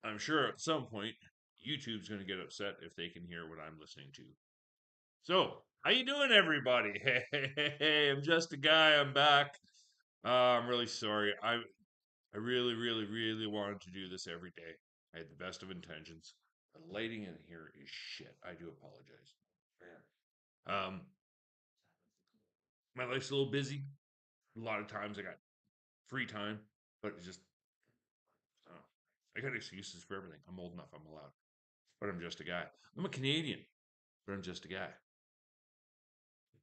I'm sure at some point YouTube's going to get upset if they can hear what I'm listening to. So, how you doing, everybody? Hey, I'm just a guy. I'm back. I'm really sorry. I really, really, really wanted to do this every day. I had the best of intentions. The lighting in here is shit. I do apologize. Um, my life's a little busy. A lot of times I got free time, but it's just oh, I got excuses for everything. I'm old enough. I'm allowed, but I'm just a guy. I'm a Canadian, but I'm just a guy.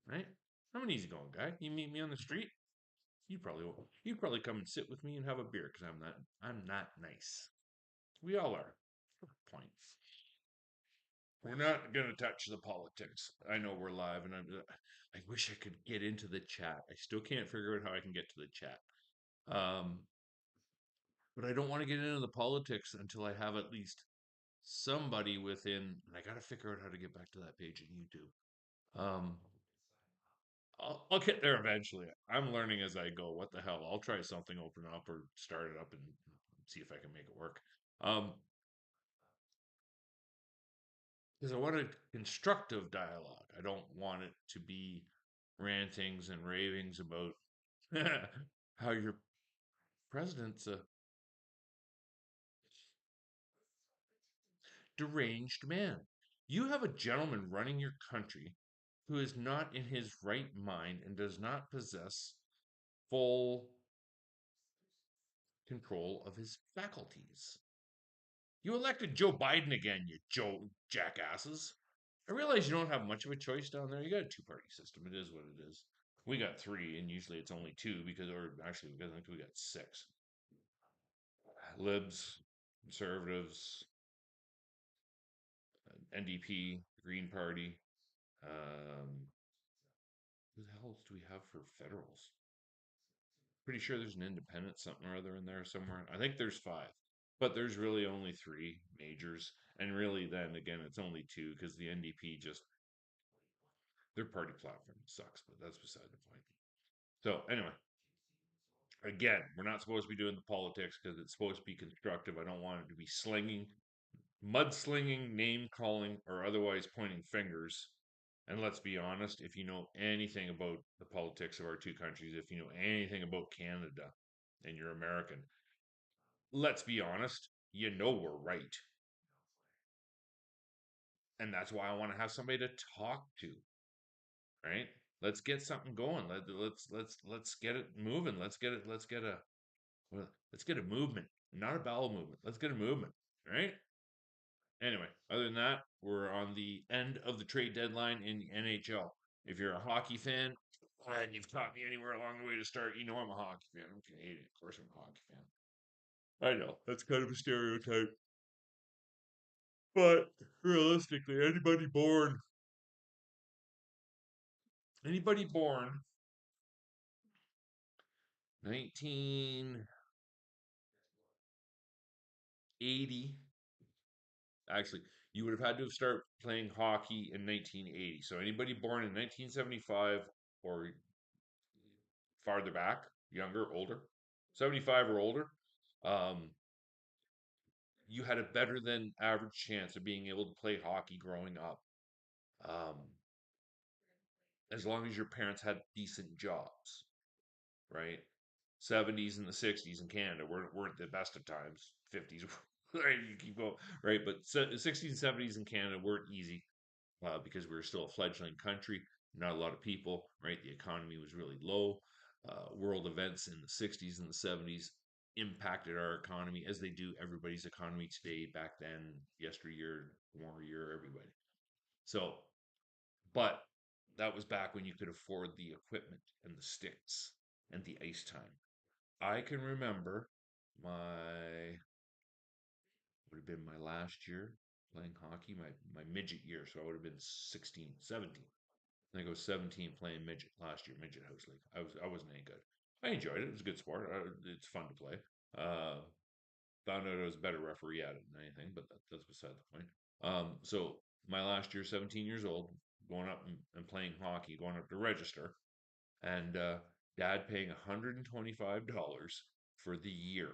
Right? I'm an easygoing guy. You meet me on the street, you'd probably come and sit with me and have a beer because I'm not nice. We all are. Point. We're not gonna touch the politics. I know we're live, and I wish I could get into the chat. I still can't figure out how I can get to the chat. Um, but I don't want to get into the politics until I have at least somebody within. And I got to figure out how to get back to that page in YouTube. I'll get there eventually. I'm learning as I go. What the hell? I'll try something, open up, or start it up and see if I can make it work. Um, because I want a constructive dialogue. I don't want it to be rantings and ravings about how your president's a deranged man. You have a gentleman running your country who is not in his right mind and does not possess full control of his faculties. You elected Joe Biden again, you Joe jackasses. I realize you don't have much of a choice down there. You got a two-party system. It is what it is. We got three, and usually it's only two because, or actually, I think we got six. Libs, conservatives, NDP, Green Party. Who the hell do we have for federals? Pretty sure there's an independent something or other in there somewhere. I think there's five, but there's really only three majors. And really, then again, it's only two because the NDP just their party platform sucks, but that's beside the point. So anyway, again, we're not supposed to be doing the politics because it's supposed to be constructive. I don't want it to be slinging, mudslinging, name calling, or otherwise pointing fingers. And let's be honest, if you know anything about the politics of our two countries, if you know anything about Canada and you're American, let's be honest, you know we're right. And that's why I want to have somebody to talk to, right? Let's get something going. Let's get it moving. Let's get a movement, not a bowel movement. Let's get a movement, right? Anyway, other than that, we're on the end of the trade deadline in the NHL. If you're a hockey fan, and you've caught me anywhere along the way to start, you know I'm a hockey fan. I'm Canadian, of course I'm a hockey fan. I know that's kind of a stereotype, but realistically, anybody born 1980, actually, you would have had to have started playing hockey in 1980. So anybody born in 1975 or farther back, younger, older, 75 or older, um, you had a better than average chance of being able to play hockey growing up. Um, as long as your parents had decent jobs, right? 70s and the 60s in Canada weren't the best of times. 50s, right? You keep going, right? But 60s and 70s in Canada weren't easy because we were still a fledgling country, not a lot of people, right? The economy was really low. World events in the 60s and the 70s impacted our economy as they do everybody's economy today, back then, yesteryear, tomorrow year, everybody. So, but that was back when you could afford the equipment and the sticks and the ice time. I can remember my would have been my last year playing hockey, my midget year, so I would have been 16, 17. I think I was 17 playing midget last year, midget house league. I wasn't any good. I enjoyed it. It was a good sport. It's fun to play. Uh, Found out I was a better referee at it than anything, but that's beside the point. So my last year, 17 years old, going up and playing hockey, going up to register, and dad paying $125 for the year.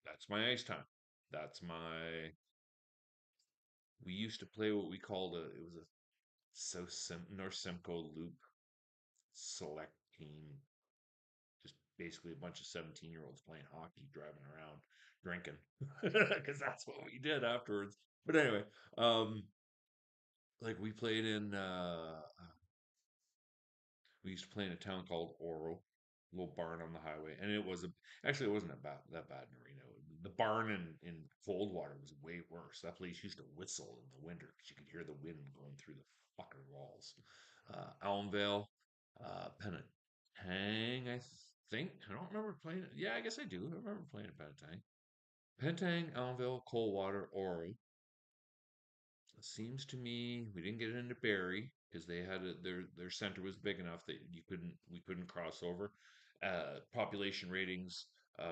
That's my ice time. That's my. We used to play what we called a. It was a North Simcoe Loop select team. Just basically a bunch of 17-year-olds playing hockey, driving around, drinking, because that's what we did afterwards. But anyway, um, like we used to play in a town called Oro, little barn on the highway, and actually it wasn't that bad in arena. The barn in Coldwater was way worse. That place used to whistle in the winter because you could hear the wind going through the fucking walls. Allenvale, Penetang, I think. I don't remember playing it. Yeah, I guess I do. I remember playing at Penetang. Penetang, Allenvale, Coldwater, Oro. It seems to me we didn't get into Barrie because their center was big enough that we couldn't cross over. Population ratings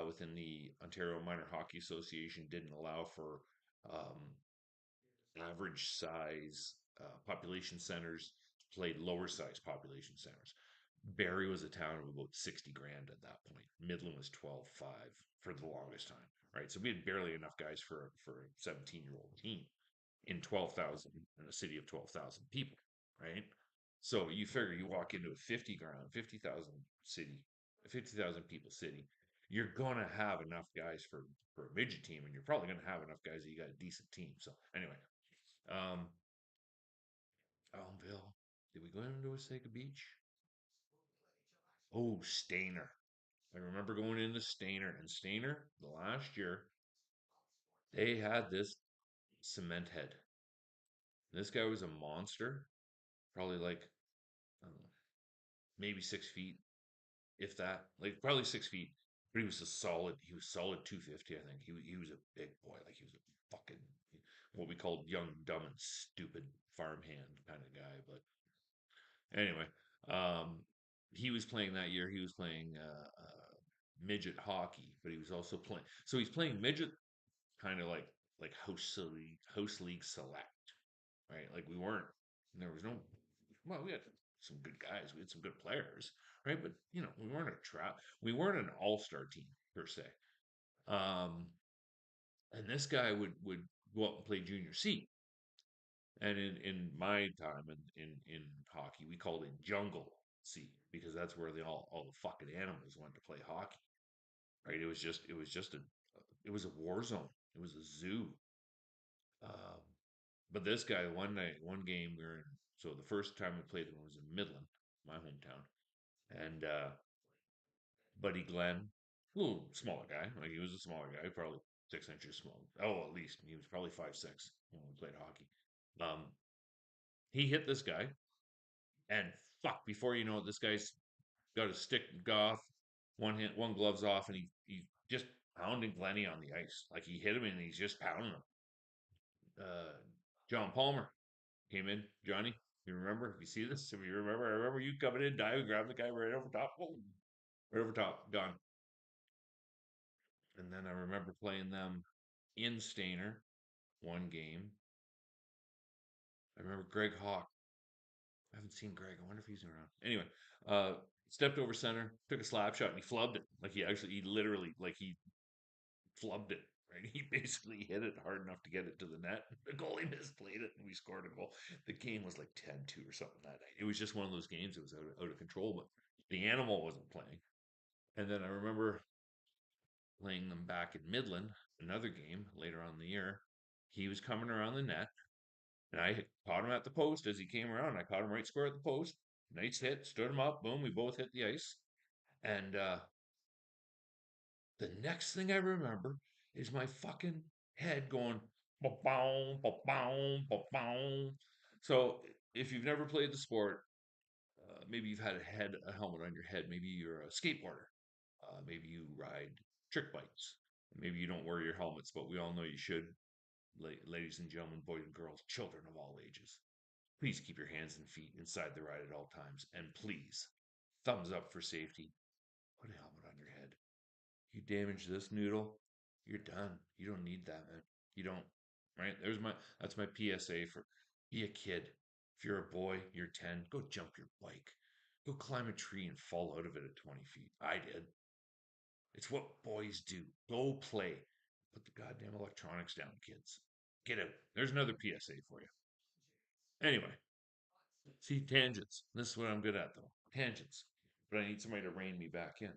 within the Ontario Minor Hockey Association didn't allow for um, average size population centers played lower size population centers. Barrie was a town of about 60 grand at that point. Midland was 12.5 for the longest time, right? So we had barely enough guys for a 17-year-old team in 12,000 in a city of 12,000 people, right? So you figure you walk into a 50,000 city, a 50,000 people city, you're going to have enough guys for a midget team, and you're probably going to have enough guys that you got a decent team. So anyway, um, Elmville, did we go into Osaka Beach? Oh, Stainer. I remember going into Stainer, and Stainer, the last year, they had this cement head. This guy was a monster, probably like, I don't know, maybe 6 feet, if that, like probably 6 feet. But he was solid 250, I think. He was a big boy, like he was a fucking what we called young, dumb, and stupid farmhand kind of guy. But anyway, um, he was playing that year. He was playing midget hockey, but he was also playing. So he's playing midget, kind of like house league select, right? Like we weren't. There was no. Well, we had some good guys. We had some good players, right? But we weren't a trap. We weren't an all-star team per se. Um, and this guy would go up and play junior C. And in my time in hockey, we called it jungle C because that's where all the fucking animals went to play hockey, right? It was a war zone. It was a zoo. Um, but this guy, one game we were in. So the first time we played them was in Midland, my hometown, and Buddy Glenn, a little smaller guy. Like he was a smaller guy, probably 6 inches small. Oh, at least he was probably 5'6" when we played hockey. Um, he hit this guy, and fuck, before you know it, this guy's got his stick off, one glove's off, and he just pounding Glenny on the ice. Like he hit him, and he's just pounding him. John Palmer came in. Johnny, you remember? If you see this, if you remember, I remember you coming in, diving, grabbing the guy right over top. Whoa, right over top, gone. And then I remember playing them in Stainer one game. I remember Greg Hawk. I haven't seen Greg. I wonder if he's around. Anyway, uh, stepped over center, took a slap shot, and he flubbed it. Like he literally, like he flubbed it. Right, he basically hit it hard enough to get it to the net. The goalie misplayed it, and we scored a goal. The game was like 10-2 or something that night. It was just one of those games that was out of control, but the animal wasn't playing. And then I remember playing them back in Midland, another game later on in the year. He was coming around the net, and I caught him at the post as he came around. I caught him right square at the post. Nice hit, stood him up. Boom, we both hit the ice. And the next thing I remember is my fucking head going ba-boom, ba-boom, ba-boom. So if you've never played the sport, maybe you've had a helmet on your head. Maybe you're a skateboarder. Maybe you ride trick bikes. Maybe you don't wear your helmets, but we all know you should. Ladies and gentlemen, boys and girls, children of all ages. Please keep your hands and feet inside the ride at all times. And please, thumbs up for safety. Put a helmet on your head. You damage this noodle, you're done. You don't need that, man. You don't. Right? That's my PSA for be a kid. If you're a boy, you're 10, go jump your bike. Go climb a tree and fall out of it at 20 feet. I did. It's what boys do. Go play. Put the goddamn electronics down, kids. Get out. There's another PSA for you. Anyway, see, tangents. This is what I'm good at, though. Tangents. But I need somebody to rein me back in.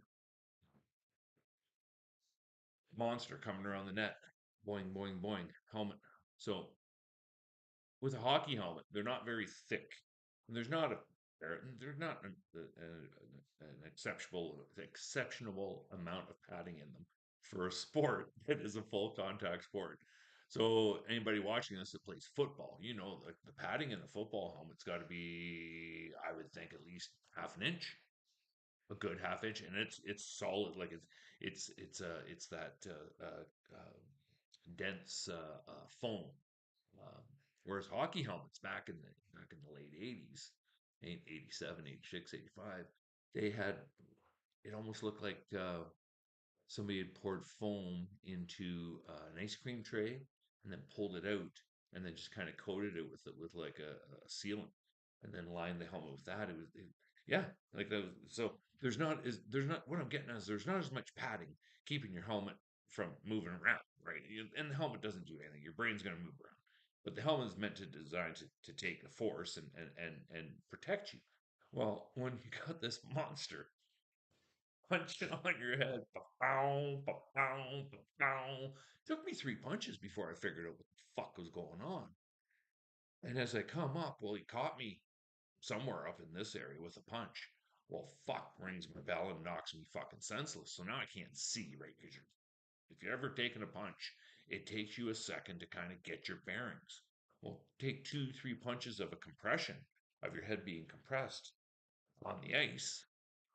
Monster coming around the net. Boing, boing, boing. Helmet. So with a hockey helmet, they're not very thick. There's not a there's not an exceptional amount of padding in them for a sport that is a full contact sport. So anybody watching this that plays football, you know, the padding in the football helmet's got to be, I would think, at least half an inch, a good half inch, and it's solid. Like it's that dense foam. Um, Whereas hockey helmets back in the late 80s, 87, 86, 85, they had it almost looked like somebody had poured foam into an ice cream tray and then pulled it out and then just kind of coated it with like a sealant and then lined the helmet with that. Yeah, like that. So there's not what I'm getting at is there's not as much padding keeping your helmet from moving around, right? And the helmet doesn't do anything. Your brain's going to move around, but the helmet is meant to design to take the force and protect you. Well, when you got this monster punching on your head. Ba-pow, ba-pow, ba-pow. Took me three punches before I figured out what the fuck was going on. And as I come up, well, he caught me somewhere up in this area with a punch. Well, fuck, rings my bell and knocks me fucking senseless. So now I can't see, right? Because if you're ever taking a punch, it takes you a second to kind of get your bearings. Well, take two, three punches of a compression of your head being compressed on the ice,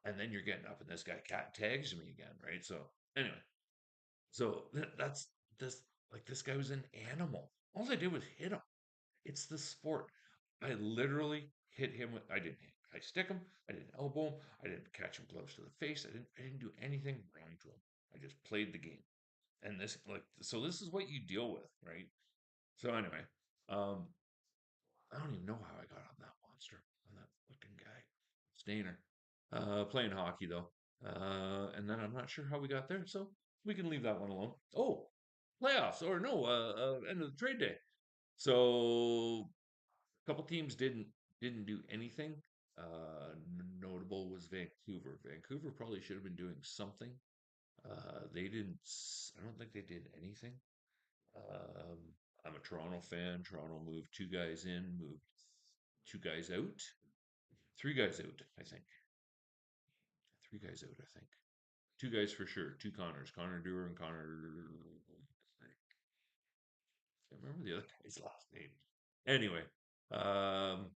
and then you're getting up, and this guy cat tags me again, right? So anyway, so that's this like this guy was an animal. All I did was hit him. It's the sport. I literally hit him with. I didn't hit. I stick him. I didn't elbow him. I didn't catch him gloves to the face. I didn't do anything wrong to him. I just played the game. And this like so this is what you deal with, right? So anyway, um, I don't even know how I got on that monster, on that fucking guy. Stainer. Playing hockey though. And then I'm not sure how we got there, so we can leave that one alone. Oh, playoffs or no, end of the trade day. So a couple teams didn't do anything. Notable was Vancouver. Vancouver probably should have been doing something. They didn't. I don't think they did anything. Um, I'm a Toronto fan. Toronto moved two guys in, moved two guys out, three guys out, I think. Three guys out, I think. Two guys for sure. Two Connors. Connor Dewar and Connor. I can't remember the other guy's last name. Anyway, um,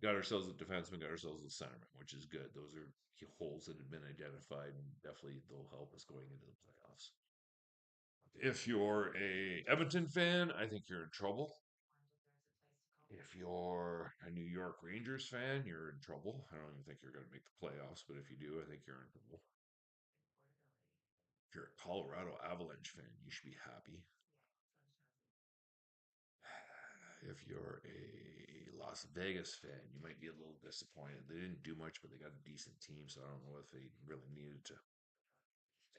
got ourselves a defenseman, got ourselves a centerman, which is good. Those are holes that have been identified, and definitely they'll help us going into the playoffs. If you're a Edmonton fan, I think you're in trouble. If you're a New York Rangers fan, you're in trouble. I don't even think you're going to make the playoffs, but if you do, I think you're in trouble. If you're a Colorado Avalanche fan, you should be happy. If you're a Las Vegas fan, you might be a little disappointed. They didn't do much, but they got a decent team, so I don't know if they really needed to.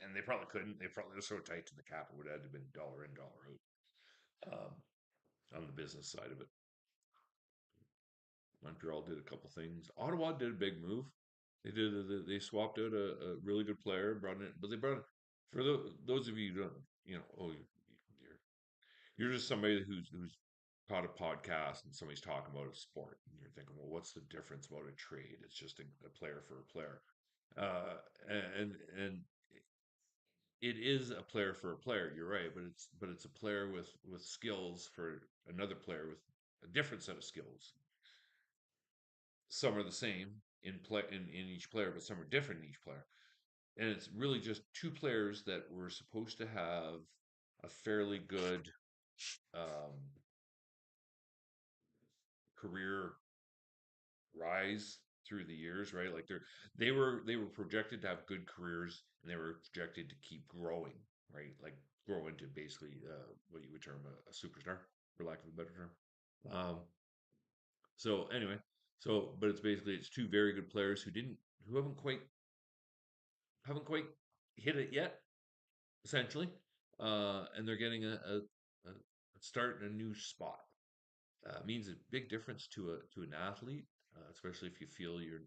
And they probably couldn't. They probably were so tight to the cap, it would have had to have been dollar in, dollar out on the business side of it. Montreal did a couple things. Ottawa did a big move. They swapped out a really good player, brought in, but they brought in, for those of you who don't, you know, you're just somebody who's caught a podcast and somebody's talking about a sport, and you're thinking, well, what's the difference about a trade? It's just a player for a player, uh, and it is a player for a player. You're right, but it's a player with skills for another player with a different set of skills. Some are the same in each player, but some are different in each player. And it's really just two players that were supposed to have a fairly good um, career rise through the years, right? Like they were projected to have good careers, and they were projected to keep growing, right? Like grow into basically what you would term a superstar, for lack of a better term. Um, so anyway, but it's basically it's two very good players who haven't quite hit it yet, essentially. and they're getting a start in a new spot. Means a big difference to an athlete, especially if you feel you're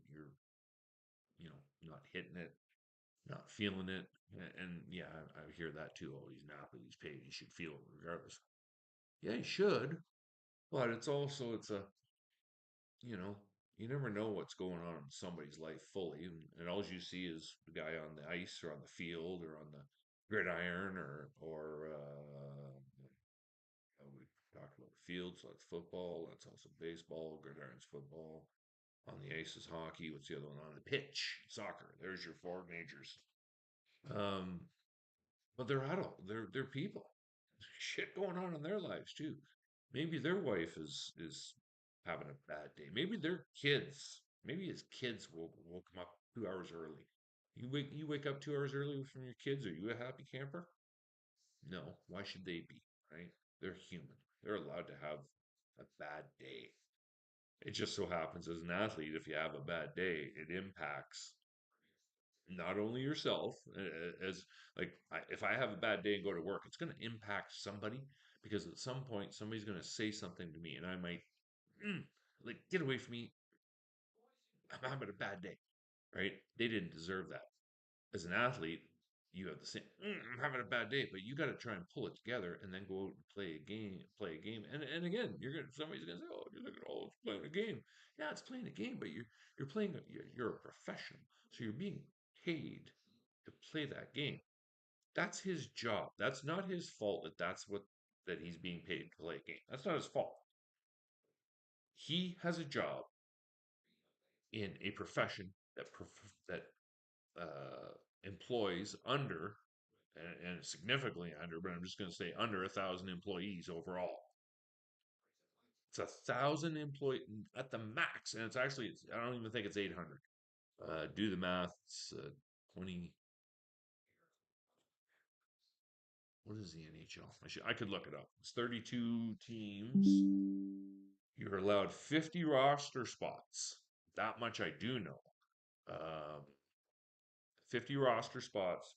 not hitting it, not feeling it. And yeah, I hear that too. Oh, he's an athlete, he's paid, he should feel it regardless. Yeah, he should, but it's a you know, you never know what's going on in somebody's life fully, and all you see is the guy on the ice or on the field or on the gridiron we talked about the field, so that's football. That's also baseball. Gridiron's football. On the ice is hockey. What's the other one? On the pitch, soccer. There's your four majors. Um, but they're adult. They're people. Shit going on in their lives too. Maybe their wife is having a bad day. Maybe their kids. Maybe his kids will come up 2 hours early. You wake up 2 hours early from your kids. Are you a happy camper? No. Why should they be? Right? They're human. They're allowed to have a bad day. It just so happens as an athlete, if you have a bad day, it impacts not only yourself as like if I have a bad day and go to work, it's going to impact somebody because at some point somebody's going to say something to me and I might mm, like get away from me. I'm having a bad day, right? They didn't deserve that. As an athlete, you have the same. I'm having a bad day, but you got to try and pull it together and then go out and play a game. Play a game, and again, somebody's gonna say, "Oh, you're looking at all it's playing a game." Yeah, it's playing a game, but you're playing. You're a professional, so you're being paid to play that game. That's his job. That's not his fault that he's being paid to play a game. That's not his fault. He has a job in a profession that uh, employs under and significantly under, but I'm just going to say under 1,000 employees overall. It's 1,000 employee at the max, and it's actually I don't even think it's 800. Do the math. It's 20. What is the NHL? I could look it up. It's 32 teams. You're allowed 50 roster spots. That much I do know. Um, 50 roster spots.